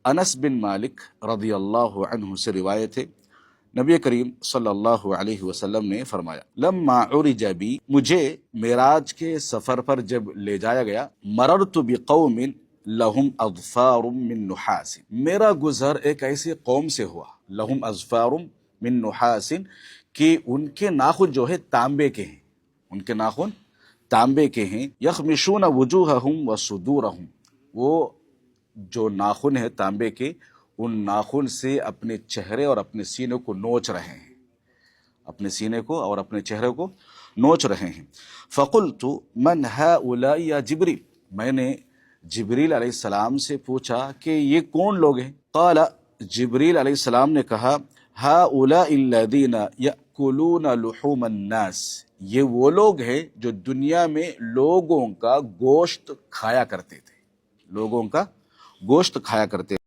انس بن مالک رضی اللہ عنہ سے روایت ہے، نبی کریم صلی اللہ علیہ وسلم نے فرمایا، لما عرج بی، مجھے معراج کے سفر پر جب لے جایا گیا، مررت بقوم لہم اظفار من نحاس، میرا گزر ایک ایسی قوم سے ہوا، لہم اظفار من نحاس، کہ ان کے ناخن جو ہے تانبے کے ہیں، ان کے ناخن تانبے کے ہیں، یخمشون وجوہہم وصدورہم، وہ جو ناخن ہے تانبے کے، ان ناخن سے اپنے چہرے اور اپنے سینے کو نوچ رہے ہیں، اپنے سینے کو اور اپنے چہرے کو نوچ رہے ہیں۔ فقلت من هؤلاء یا جبریل، میں نے جبریل علیہ السلام سے پوچھا کہ یہ کون لوگ ہیں؟ قال، جبریل علیہ السلام نے کہا، هؤلاء الذین یأکلون لحوم الناس، یہ وہ لوگ ہیں جو دنیا میں لوگوں کا گوشت کھایا کرتے تھے، لوگوں کا گوشت کھایا کرتے